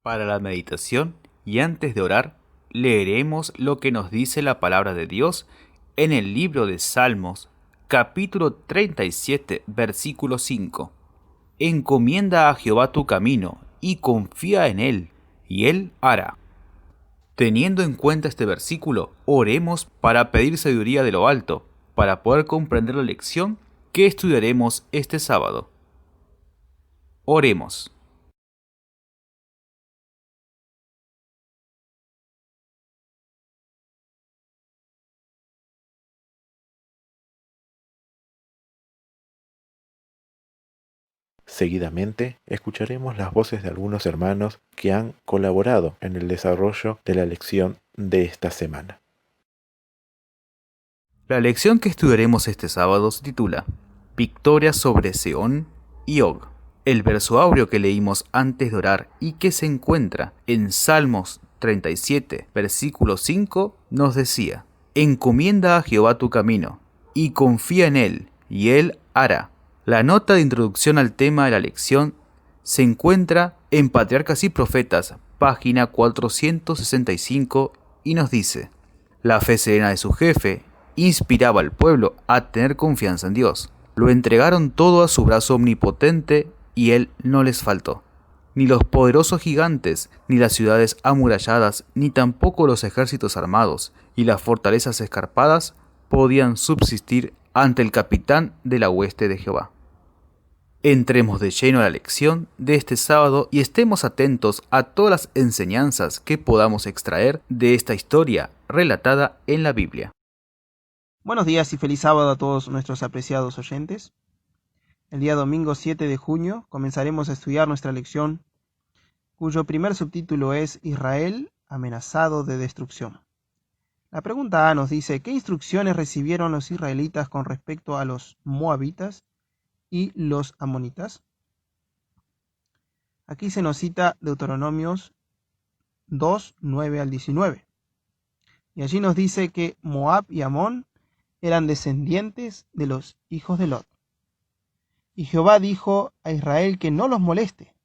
Para la meditación y antes de orar, leeremos lo que nos dice la palabra de Dios en el libro de Salmos, capítulo 37, versículo 5. Encomienda a Jehová tu camino y confía en Él, y Él hará. Teniendo en cuenta este versículo, oremos para pedir sabiduría de lo alto, para poder comprender la lección que estudiaremos este sábado. Oremos. Seguidamente, escucharemos las voces de algunos hermanos que han colaborado en el desarrollo de la lección de esta semana. La lección que estudiaremos este sábado se titula Victoria sobre Seón y Og. El verso áureo que leímos antes de orar y que se encuentra en Salmos 37, versículo 5, nos decía: Encomienda a Jehová tu camino y confía en Él, y Él hará. La nota de introducción al tema de la lección se encuentra en Patriarcas y Profetas, página 465, y nos dice: La fe serena de su jefe inspiraba al pueblo a tener confianza en Dios. Lo entregaron todo a su brazo omnipotente y él no les faltó. Ni los poderosos gigantes, ni las ciudades amuralladas, ni tampoco los ejércitos armados y las fortalezas escarpadas podían subsistir ante el capitán de la hueste de Jehová. Entremos de lleno a la lección de este sábado y estemos atentos a todas las enseñanzas que podamos extraer de esta historia relatada en la Biblia. Buenos días y feliz sábado a todos nuestros apreciados oyentes. El día domingo 7 de junio comenzaremos a estudiar nuestra lección, cuyo primer subtítulo es Israel amenazado de destrucción. La pregunta A nos dice: ¿qué instrucciones recibieron los israelitas con respecto a los moabitas y los amonitas? Aquí se nos cita Deuteronomios 2, 9 al 19. Y allí nos dice que Moab y Amón eran descendientes de los hijos de Lot. Y Jehová dijo a Israel que no los moleste,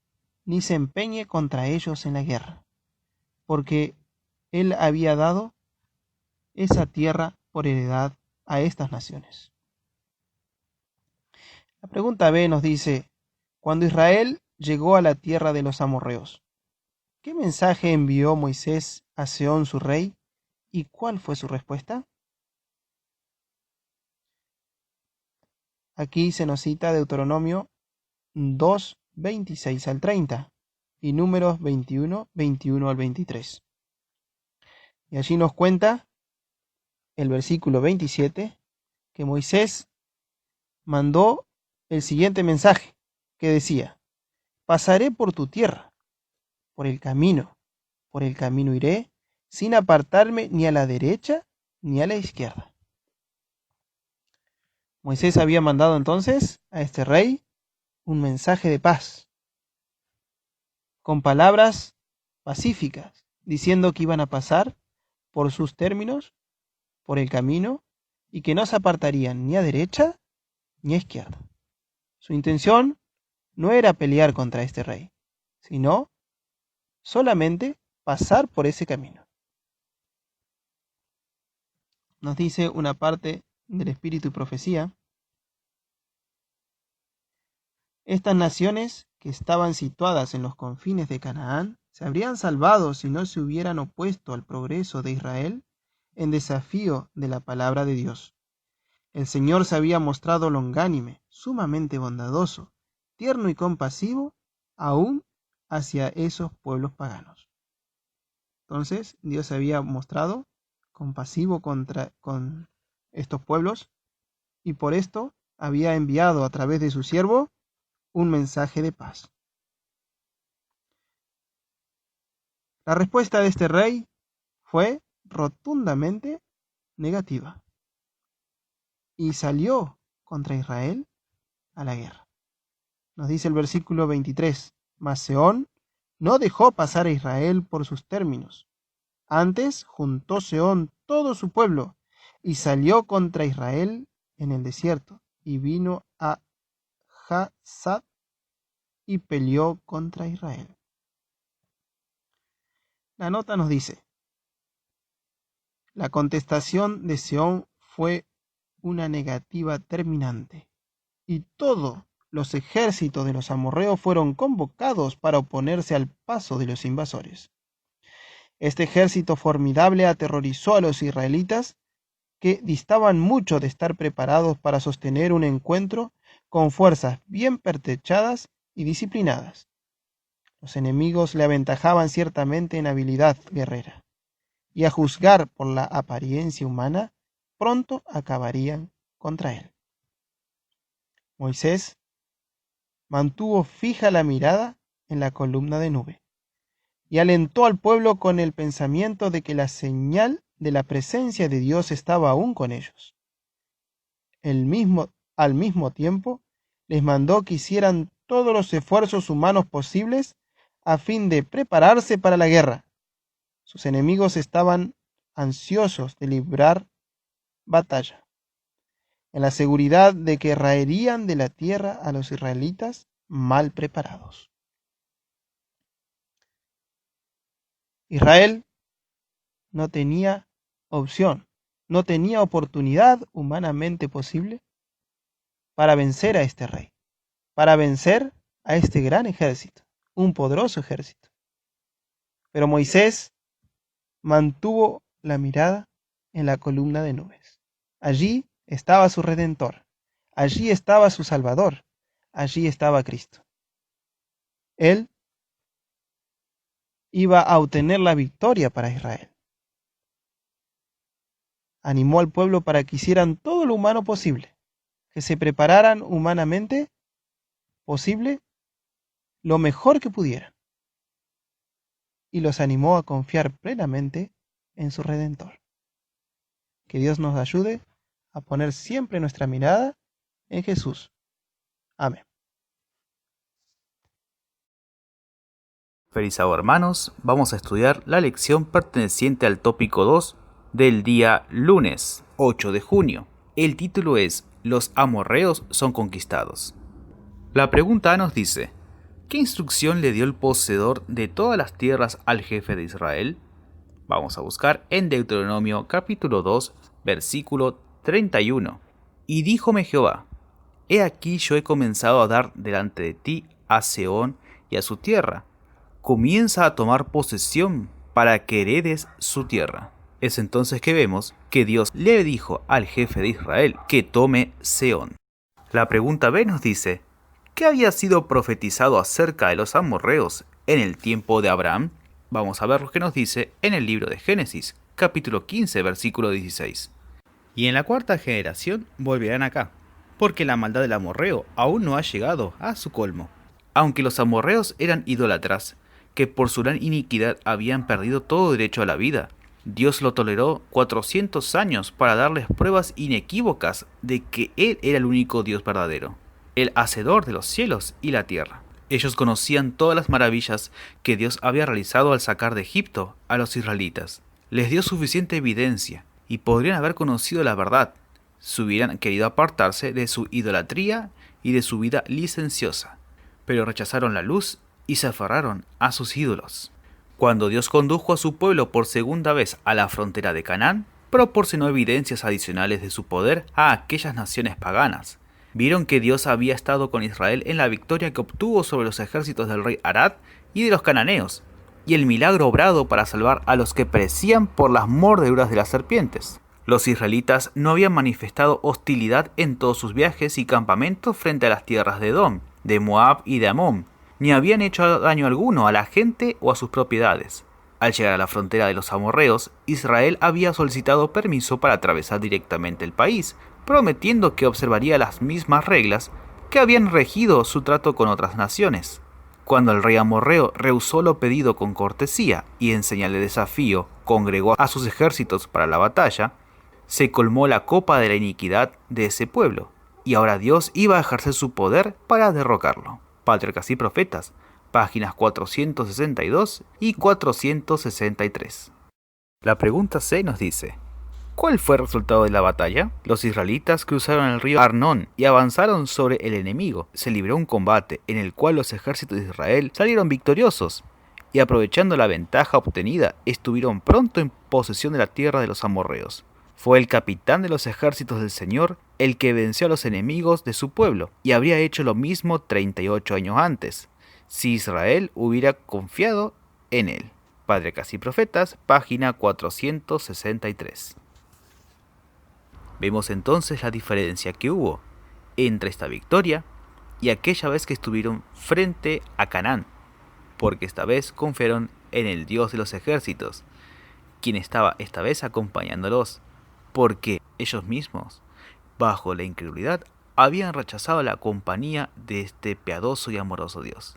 ni se empeñe contra ellos en la guerra, porque él había dado esa tierra por heredad a estas naciones. La pregunta B nos dice: cuando Israel llegó a la tierra de los amorreos, ¿qué mensaje envió Moisés a Sehón su rey y cuál fue su respuesta? Aquí se nos cita Deuteronomio 2, 26 al 30 y Números 21, 21 al 23. Y allí nos cuenta el versículo 27 que Moisés mandó el siguiente mensaje que decía: pasaré por tu tierra, por el camino iré, sin apartarme ni a la derecha ni a la izquierda. Moisés había mandado entonces a este rey un mensaje de paz, con palabras pacíficas, diciendo que iban a pasar por sus términos, por el camino, y que no se apartarían ni a derecha ni a izquierda. Su intención no era pelear contra este rey, sino solamente pasar por ese camino. Nos dice una parte del Espíritu y Profecía: estas naciones que estaban situadas en los confines de Canaán se habrían salvado si no se hubieran opuesto al progreso de Israel en desafío de la palabra de Dios. El Señor se había mostrado longánime, sumamente bondadoso, tierno y compasivo, aún hacia esos pueblos paganos. Entonces, Dios se había mostrado compasivo con estos pueblos, y por esto había enviado a través de su siervo un mensaje de paz. La respuesta de este rey fue rotundamente negativa y salió contra Israel a la guerra. Nos dice el versículo 23: mas Sehón no dejó pasar a Israel por sus términos. Antes juntó Sehón todo su pueblo y salió contra Israel en el desierto, y vino a Jahzat y peleó contra Israel. La nota nos dice: la contestación de Sehón fue una negativa terminante, y todos los ejércitos de los amorreos fueron convocados para oponerse al paso de los invasores. Este ejército formidable aterrorizó a los israelitas, que distaban mucho de estar preparados para sostener un encuentro con fuerzas bien pertrechadas y disciplinadas. Los enemigos le aventajaban ciertamente en habilidad guerrera, y a juzgar por la apariencia humana, pronto acabarían contra él. Moisés mantuvo fija la mirada en la columna de nube, y alentó al pueblo con el pensamiento de que la señal de la presencia de Dios estaba aún con ellos. Al mismo tiempo, les mandó que hicieran todos los esfuerzos humanos posibles a fin de prepararse para la guerra. Sus enemigos estaban ansiosos de librar batalla, en la seguridad de que raerían de la tierra a los israelitas mal preparados. Israel no tenía opción, no tenía oportunidad humanamente posible para vencer a este rey, para vencer a este gran ejército, un poderoso ejército. Pero Moisés mantuvo la mirada en la columna de nubes. Allí estaba su Redentor, allí estaba su Salvador, allí estaba Cristo. Él iba a obtener la victoria para Israel. Animó al pueblo para que hicieran todo lo humano posible, que se prepararan humanamente posible lo mejor que pudieran, y los animó a confiar plenamente en su Redentor. Que Dios nos ayude a poner siempre nuestra mirada en Jesús. Amén. Feliz sábado, hermanos. Vamos a estudiar la lección perteneciente al tópico 2 del día lunes 8 de junio. El título es: Los amorreos son conquistados. La pregunta A nos dice: ¿qué instrucción le dio el poseedor de todas las tierras al jefe de Israel? Vamos a buscar en Deuteronomio capítulo 2, versículo 31. Y díjome Jehová: he aquí yo he comenzado a dar delante de ti a Sehón y a su tierra. Comienza a tomar posesión para que heredes su tierra. Es entonces que vemos que Dios le dijo al jefe de Israel que tome Sehón. La pregunta B nos dice: ¿qué había sido profetizado acerca de los amorreos en el tiempo de Abraham? Vamos a ver lo que nos dice en el libro de Génesis, capítulo 15, versículo 16. Y en la cuarta generación volverán acá, porque la maldad del amorreo aún no ha llegado a su colmo. Aunque los amorreos eran idólatras, que por su gran iniquidad habían perdido todo derecho a la vida, Dios lo toleró 400 años para darles pruebas inequívocas de que Él era el único Dios verdadero, el hacedor de los cielos y la tierra. Ellos conocían todas las maravillas que Dios había realizado al sacar de Egipto a los israelitas. Les dio suficiente evidencia y podrían haber conocido la verdad si hubieran querido apartarse de su idolatría y de su vida licenciosa, pero rechazaron la luz y se aferraron a sus ídolos. Cuando Dios condujo a su pueblo por segunda vez a la frontera de Canaán, proporcionó evidencias adicionales de su poder a aquellas naciones paganas. Vieron que Dios había estado con Israel en la victoria que obtuvo sobre los ejércitos del rey Arad y de los cananeos, y el milagro obrado para salvar a los que perecían por las mordeduras de las serpientes. Los israelitas no habían manifestado hostilidad en todos sus viajes y campamentos frente a las tierras de Edom, de Moab y de Amón, ni habían hecho daño alguno a la gente o a sus propiedades. Al llegar a la frontera de los amorreos, Israel había solicitado permiso para atravesar directamente el país, prometiendo que observaría las mismas reglas que habían regido su trato con otras naciones. Cuando el rey amorreo rehusó lo pedido con cortesía y en señal de desafío congregó a sus ejércitos para la batalla, se colmó la copa de la iniquidad de ese pueblo, y ahora Dios iba a ejercer su poder para derrocarlo. Patriarcas y Profetas, páginas 462 y 463. La pregunta C nos dice: ¿cuál fue el resultado de la batalla? Los israelitas cruzaron el río Arnón y avanzaron sobre el enemigo. Se libró un combate en el cual los ejércitos de Israel salieron victoriosos. y aprovechando la ventaja obtenida, estuvieron pronto en posesión de la tierra de los amorreos. Fue el capitán de los ejércitos del Señor el que venció a los enemigos de su pueblo, y habría hecho lo mismo 38 años antes, si Israel hubiera confiado en él. Patriarcas y Profetas, página 463. Vemos entonces la diferencia que hubo entre esta victoria y aquella vez que estuvieron frente a Canaán, porque esta vez confiaron en el Dios de los ejércitos, quien estaba esta vez acompañándolos, porque ellos mismos, bajo la incredulidad, habían rechazado la compañía de este piadoso y amoroso Dios.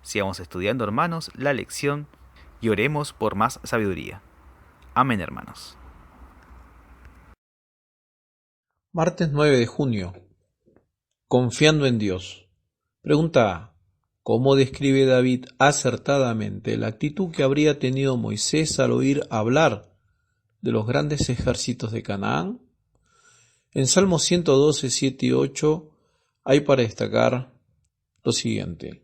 Sigamos estudiando, hermanos, la lección y oremos por más sabiduría. Amén, hermanos. Martes 9 de junio. Confiando en Dios. Pregunta A. ¿Cómo describe David acertadamente la actitud que habría tenido Moisés al oír hablar de los grandes ejércitos de Canaán? En Salmos 112, 7 y 8 hay para destacar lo siguiente.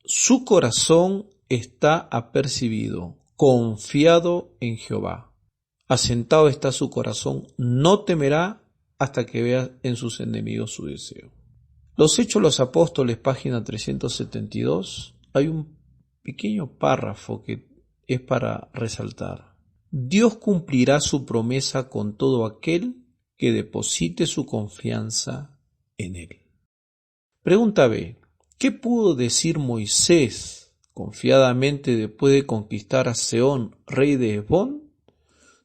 Su corazón está apercibido, confiado en Jehová. Asentado está su corazón, no temerá hasta que vea en sus enemigos su deseo. Los Hechos de los Apóstoles, página 372, hay un pequeño párrafo que es para resaltar. Dios cumplirá su promesa con todo aquel que deposite su confianza en él. Pregunta B. ¿Qué pudo decir Moisés confiadamente después de conquistar a Sehón, rey de Hesbón?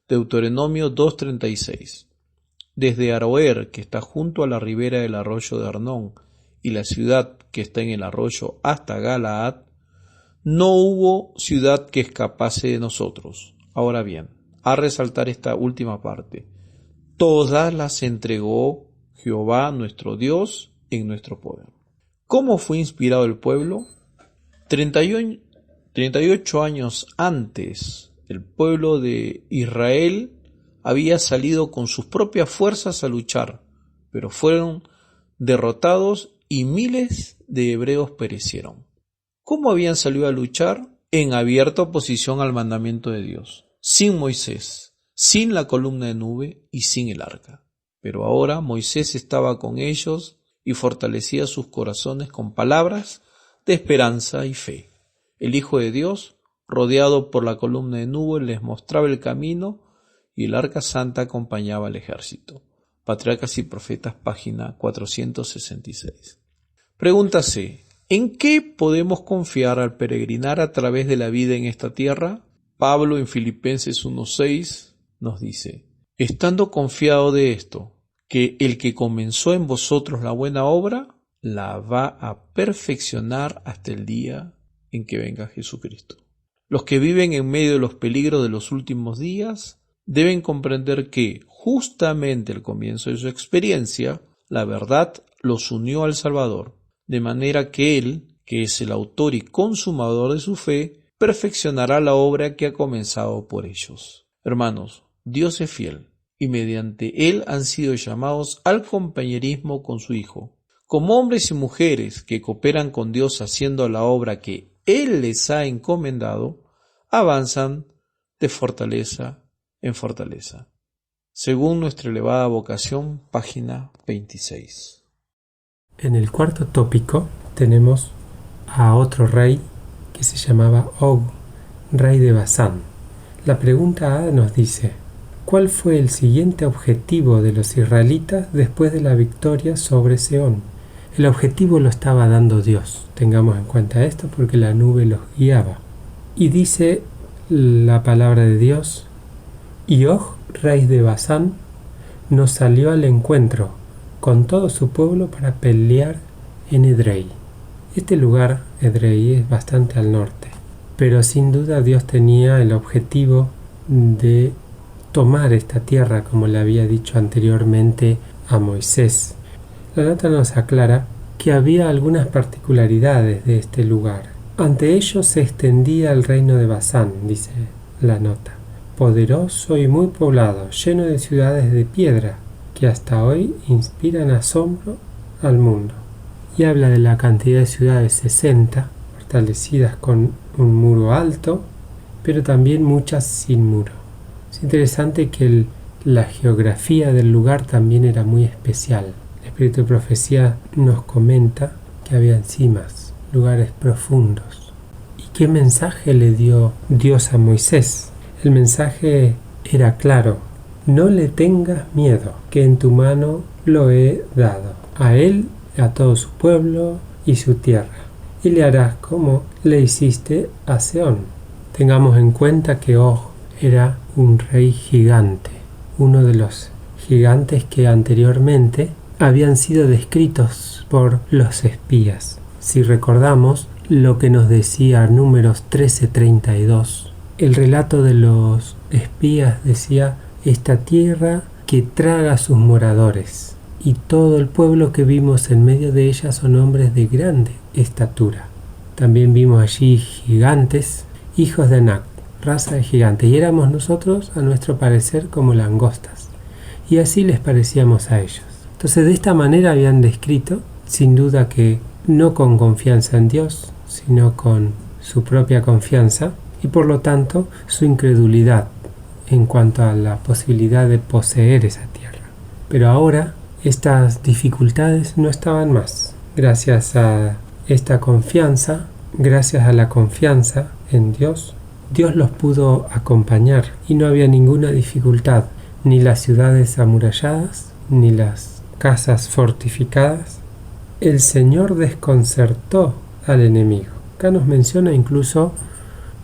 Deuteronomio 2:36. Desde Aroer, que está junto a la ribera del arroyo de Arnón, y la ciudad que está en el arroyo hasta Galaad, no hubo ciudad que escapase de nosotros. Ahora bien, a resaltar esta última parte, todas las entregó Jehová nuestro Dios en nuestro poder. ¿Cómo fue inspirado el pueblo? 38 años antes, el pueblo de Israel había salido con sus propias fuerzas a luchar, pero fueron derrotados y miles de hebreos perecieron. ¿Cómo habían salido a luchar? En abierta oposición al mandamiento de Dios, sin Moisés, sin la columna de nube y sin el arca. Pero ahora Moisés estaba con ellos y fortalecía sus corazones con palabras de esperanza y fe. El Hijo de Dios, rodeado por la columna de nube, les mostraba el camino y el arca santa acompañaba al ejército. Patriarcas y Profetas, página 466. Pregunta C. ¿En qué podemos confiar al peregrinar a través de la vida en esta tierra? Pablo en Filipenses 1:6 nos dice, estando confiado de esto, que el que comenzó en vosotros la buena obra, la va a perfeccionar hasta el día en que venga Jesucristo. Los que viven en medio de los peligros de los últimos días deben comprender que justamente al comienzo de su experiencia, la verdad los unió al Salvador, de manera que Él, que es el autor y consumador de su fe, perfeccionará la obra que ha comenzado por ellos. Hermanos, Dios es fiel, y mediante Él han sido llamados al compañerismo con su Hijo. Como hombres y mujeres que cooperan con Dios haciendo la obra que Él les ha encomendado, avanzan de fortaleza en fortaleza. Según nuestra elevada vocación, página 26. En el cuarto tópico tenemos a otro rey que se llamaba Og, rey de Basán. La pregunta A nos dice, ¿cuál fue el siguiente objetivo de los israelitas después de la victoria sobre Sehón? El objetivo lo estaba dando Dios. Tengamos en cuenta esto porque la nube los guiaba. Y dice la palabra de Dios, y Og, rey de Basán, nos salió al encuentro con todo su pueblo para pelear en Edrei. Este lugar, Edrei, es bastante al norte, pero sin duda Dios tenía el objetivo de tomar esta tierra, como le había dicho anteriormente a Moisés. La nota nos aclara que había algunas particularidades de este lugar. Ante ellos se extendía el reino de Basán, dice la nota, poderoso y muy poblado, lleno de ciudades de piedra, que hasta hoy inspiran asombro al mundo. Y habla de la cantidad de ciudades 60, fortalecidas con un muro alto, pero también muchas sin muro. Es interesante que la geografía del lugar también era muy especial. El Espíritu de Profecía nos comenta que había cimas, lugares profundos. ¿Y qué mensaje le dio Dios a Moisés? El mensaje era claro: no le tengas miedo, que en tu mano lo he dado, a él, a todo su pueblo y su tierra, y le harás como le hiciste a Sehón. Tengamos en cuenta que Og era un rey gigante, uno de los gigantes que anteriormente habían sido descritos por los espías. Si recordamos lo que nos decía Números 13:32, el relato de los espías decía: esta tierra que traga a sus moradores, y todo el pueblo que vimos en medio de ella son hombres de grande estatura. También vimos allí gigantes, hijos de Anac, raza de gigantes, y éramos nosotros, a nuestro parecer, como langostas, y así les parecíamos a ellos. Entonces, de esta manera habían descrito, sin duda que no con confianza en Dios, sino con su propia confianza, y por lo tanto su incredulidad en cuanto a la posibilidad de poseer esa tierra. Pero ahora estas dificultades no estaban más. Gracias a esta confianza, gracias a la confianza en Dios, Dios los pudo acompañar y no había ninguna dificultad, ni las ciudades amuralladas, ni las casas fortificadas. El Señor desconcertó al enemigo. Acá nos menciona incluso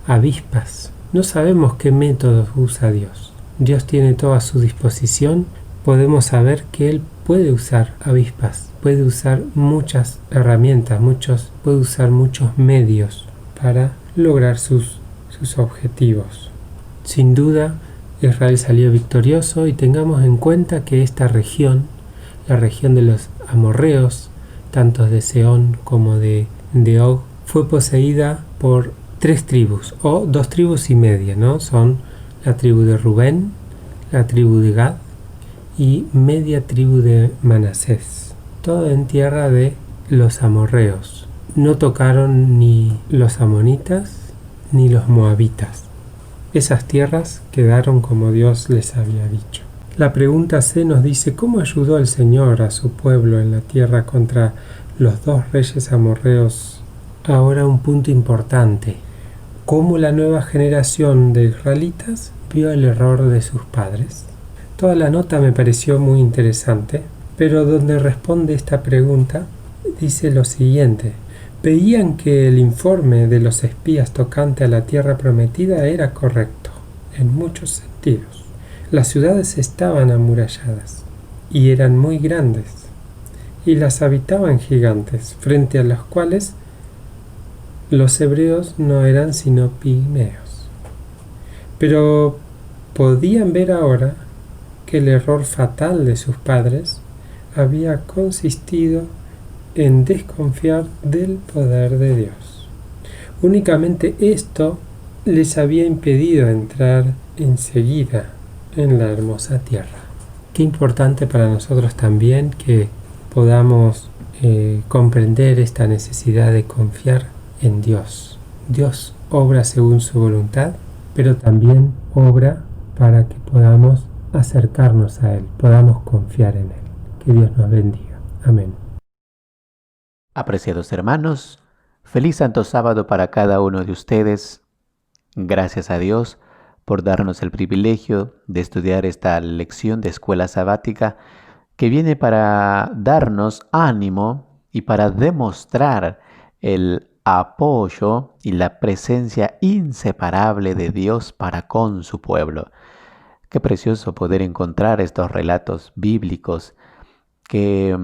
avispas. No sabemos qué métodos usa Dios. Dios tiene todo a su disposición. Podemos saber que Él puede usar avispas, puede usar muchas herramientas, puede usar muchos medios para lograr sus objetivos. Sin duda, Israel salió victorioso, y tengamos en cuenta que esta región, la región de los amorreos, tanto de Sehón como de Og, fue poseída por 3 tribus, o 2 tribus y media, ¿no? Son la tribu de Rubén, la tribu de Gad y media tribu de Manasés, todo en tierra de los amorreos. No tocaron ni los amonitas ni los moabitas. Esas tierras quedaron como Dios les había dicho. La pregunta C nos dice: ¿cómo ayudó el Señor a su pueblo en la tierra contra los 2 reyes amorreos? Ahora un punto importante: ¿cómo la nueva generación de israelitas vio el error de sus padres? Toda la nota me pareció muy interesante, pero donde responde esta pregunta dice lo siguiente: veían que el informe de los espías tocante a la tierra prometida era correcto en muchos sentidos. Las ciudades estaban amuralladas y eran muy grandes, y las habitaban gigantes, frente a los cuales los hebreos no eran sino pigmeos. Pero podían ver ahora que el error fatal de sus padres había consistido en desconfiar del poder de Dios. Únicamente esto les había impedido entrar enseguida en la hermosa tierra. Qué importante para nosotros también que podamos comprender esta necesidad de confiar en Dios. Dios obra según su voluntad, pero también obra para que podamos acercarnos a Él, podamos confiar en Él. Que Dios nos bendiga. Amén. Apreciados hermanos, feliz Santo Sábado para cada uno de ustedes. Gracias a Dios por darnos el privilegio de estudiar esta lección de escuela sabática que viene para darnos ánimo y para demostrar el apoyo y la presencia inseparable de Dios para con su pueblo. Qué precioso poder encontrar estos relatos bíblicos que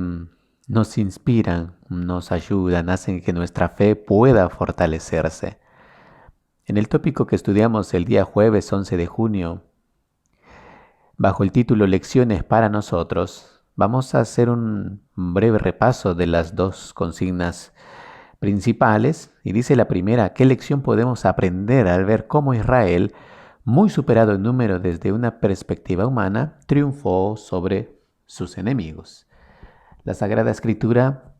nos inspiran, nos ayudan, hacen que nuestra fe pueda fortalecerse. En el tópico que estudiamos el día jueves 11 de junio, bajo el título Lecciones para nosotros, vamos a hacer un breve repaso de las 2 consignas principales. Y dice la primera: ¿qué lección podemos aprender al ver cómo Israel, muy superado en número desde una perspectiva humana, triunfó sobre sus enemigos? La Sagrada Escritura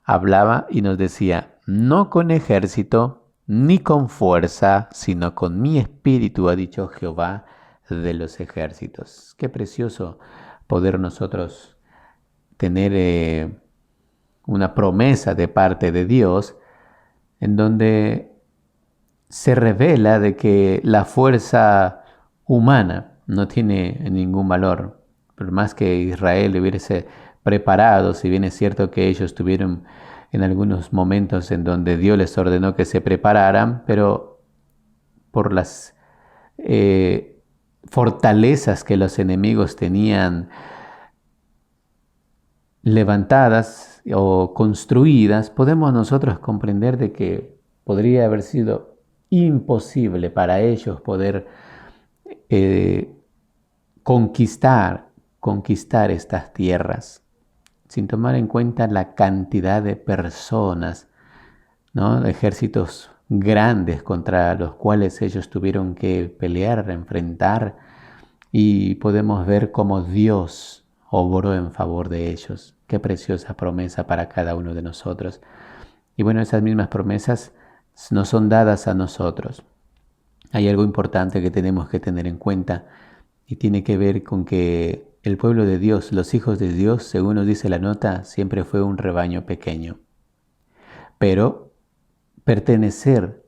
hablaba y nos decía: no con ejército ni con fuerza, sino con mi espíritu, ha dicho Jehová de los ejércitos. Qué precioso poder nosotros tener una promesa de parte de Dios en donde se revela de que la fuerza humana no tiene ningún valor. Por más que Israel hubiese preparado, si bien es cierto que ellos tuvieron en algunos momentos en donde Dios les ordenó que se prepararan, pero por las fortalezas que los enemigos tenían levantadas o construidas, podemos nosotros comprender de que podría haber sido imposible para ellos poder eh, conquistar estas tierras, sin tomar en cuenta la cantidad de personas, ¿no? Ejércitos grandes contra los cuales ellos tuvieron que pelear, enfrentar, y podemos ver cómo Dios obró en favor de ellos. Qué preciosa promesa para cada uno de nosotros. Y bueno, esas mismas promesas nos son dadas a nosotros. Hay algo importante que tenemos que tener en cuenta y tiene que ver con que el pueblo de Dios, los hijos de Dios, según nos dice la nota, siempre fue un rebaño pequeño. Pero pertenecer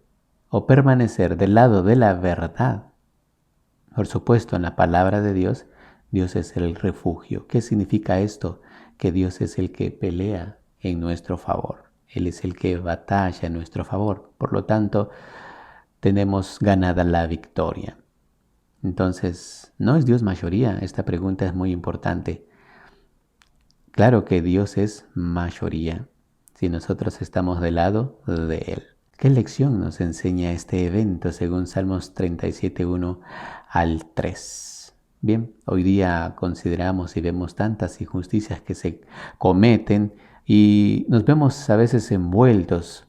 o permanecer del lado de la verdad, por supuesto, en la palabra de Dios, Dios es el refugio. ¿Qué significa esto? Que Dios es el que pelea en nuestro favor. Él es el que batalla en nuestro favor. Por lo tanto, tenemos ganada la victoria. Entonces, ¿no es Dios mayoría? Esta pregunta es muy importante. Claro que Dios es mayoría, si nosotros estamos del lado de Él. ¿Qué lección nos enseña este evento según Salmos 37:1 al 3? Bien, hoy día consideramos y vemos tantas injusticias que se cometen y nos vemos a veces envueltos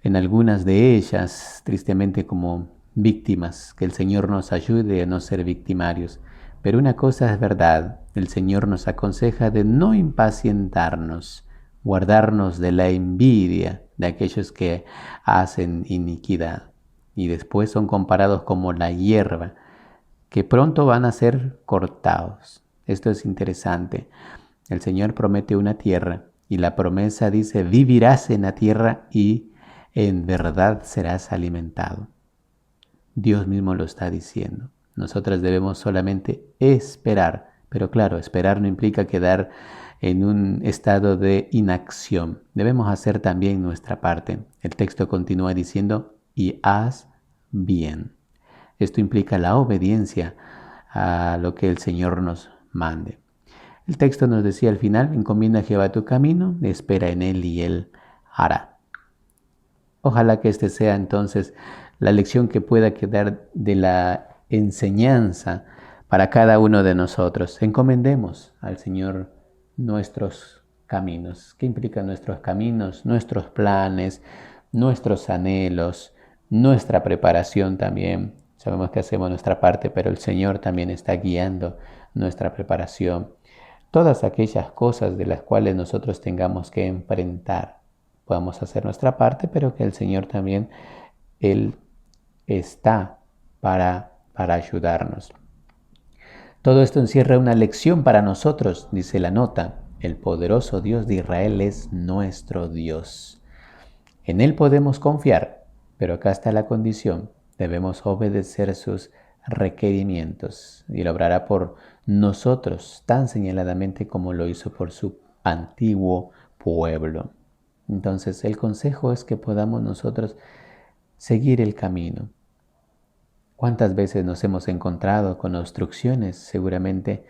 en algunas de ellas, tristemente como víctimas. Que el Señor nos ayude a no ser victimarios. Pero una cosa es verdad, el Señor nos aconseja de no impacientarnos, guardarnos de la envidia de aquellos que hacen iniquidad y después son comparados como la hierba, que pronto van a ser cortados. Esto es interesante. El Señor promete una tierra y la promesa dice: vivirás en la tierra y en verdad serás alimentado. Dios mismo lo está diciendo. Nosotros debemos solamente esperar, pero claro, esperar no implica quedar en un estado de inacción. Debemos hacer también nuestra parte. El texto continúa diciendo: y haz bien. Esto implica la obediencia a lo que el Señor nos mande. El texto nos decía al final: encomienda a Jehová tu camino, espera en Él y Él hará. Ojalá que este sea entonces la lección que pueda quedar de la enseñanza para cada uno de nosotros. Encomendemos al Señor nuestros caminos. ¿Qué implican nuestros caminos? Nuestros planes, nuestros anhelos, nuestra preparación también. Sabemos que hacemos nuestra parte, pero el Señor también está guiando nuestra preparación. Todas aquellas cosas de las cuales nosotros tengamos que enfrentar, podamos hacer nuestra parte, pero que el Señor también, Él está para ayudarnos. Todo esto encierra una lección para nosotros, dice la nota. El poderoso Dios de Israel es nuestro Dios. En Él podemos confiar, pero acá está la condición. Debemos obedecer sus requerimientos y lo obrará por nosotros tan señaladamente como lo hizo por su antiguo pueblo. Entonces el consejo es que podamos nosotros seguir el camino. ¿Cuántas veces nos hemos encontrado con obstrucciones? Seguramente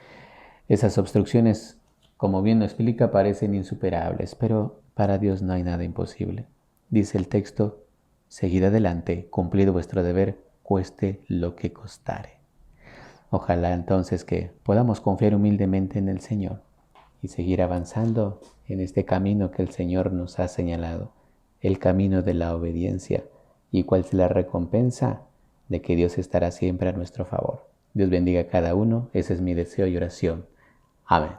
esas obstrucciones, como bien lo explica, parecen insuperables, pero para Dios no hay nada imposible. Dice el texto: seguid adelante, cumplid vuestro deber, cueste lo que costare. Ojalá entonces que podamos confiar humildemente en el Señor y seguir avanzando en este camino que el Señor nos ha señalado, el camino de la obediencia. ¿Y cuál es la recompensa? De que Dios estará siempre a nuestro favor. Dios bendiga a cada uno. Ese es mi deseo y oración. Amén.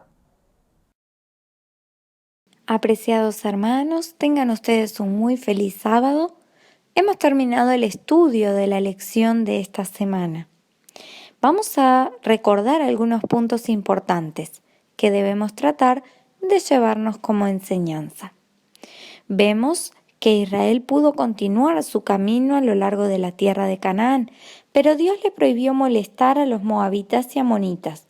Apreciados hermanos, tengan ustedes un muy feliz sábado. hemos terminado el estudio de la lección de esta semana. Vamos a recordar algunos puntos importantes que debemos tratar de llevarnos como enseñanza. Vemos que Israel pudo continuar su camino a lo largo de la tierra de Canaán, pero Dios le prohibió molestar a los moabitas y amonitas.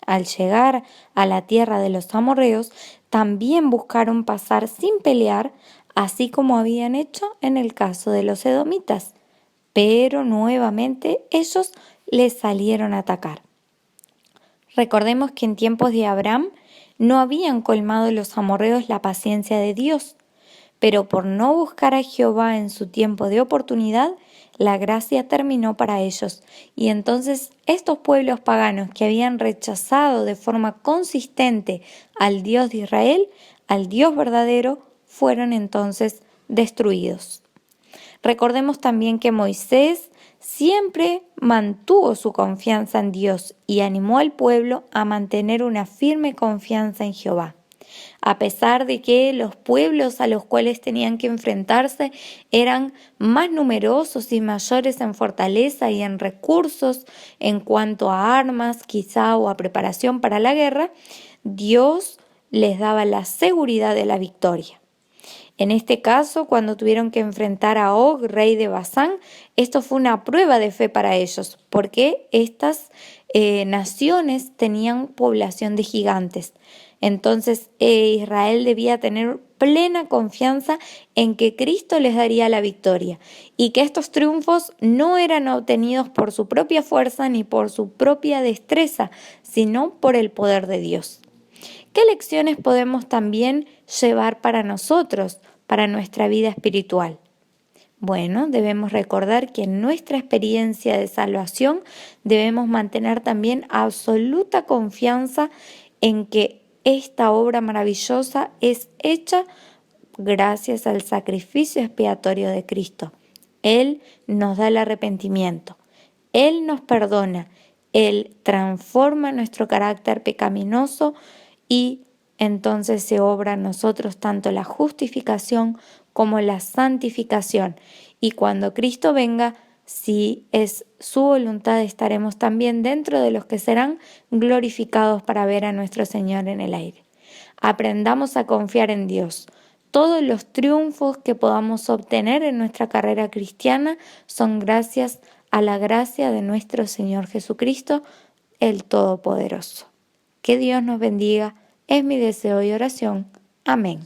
Al llegar a la tierra de los amorreos, también buscaron pasar sin pelear, así como habían hecho en el caso de los edomitas, pero nuevamente ellos les salieron a atacar. Recordemos que en tiempos de Abraham no habían colmado los amorreos la paciencia de Dios, pero por no buscar a Jehová en su tiempo de oportunidad, la gracia terminó para ellos, y entonces estos pueblos paganos que habían rechazado de forma consistente al Dios de Israel, al Dios verdadero, fueron entonces destruidos. Recordemos también que Moisés siempre mantuvo su confianza en Dios y animó al pueblo a mantener una firme confianza en Jehová. A pesar de que los pueblos a los cuales tenían que enfrentarse eran más numerosos y mayores en fortaleza y en recursos en cuanto a armas, quizá, o a preparación para la guerra, Dios les daba la seguridad de la victoria. En este caso, cuando tuvieron que enfrentar a Og, rey de Basán, esto fue una prueba de fe para ellos, porque estas naciones tenían población de gigantes. Entonces Israel debía tener plena confianza en que Cristo les daría la victoria y que estos triunfos no eran obtenidos por su propia fuerza ni por su propia destreza, sino por el poder de Dios. ¿Qué lecciones podemos también llevar para nosotros, para nuestra vida espiritual? Bueno, debemos recordar que en nuestra experiencia de salvación debemos mantener también absoluta confianza en que esta obra maravillosa es hecha gracias al sacrificio expiatorio de Cristo. Él nos da el arrepentimiento, Él nos perdona, Él transforma nuestro carácter pecaminoso y entonces se obra en nosotros tanto la justificación como la santificación. Y cuando Cristo venga, si es su voluntad, estaremos también dentro de los que serán glorificados para ver a nuestro Señor en el aire. Aprendamos a confiar en Dios. Todos los triunfos que podamos obtener en nuestra carrera cristiana son gracias a la gracia de nuestro Señor Jesucristo, el Todopoderoso. Que Dios nos bendiga, es mi deseo y oración. Amén.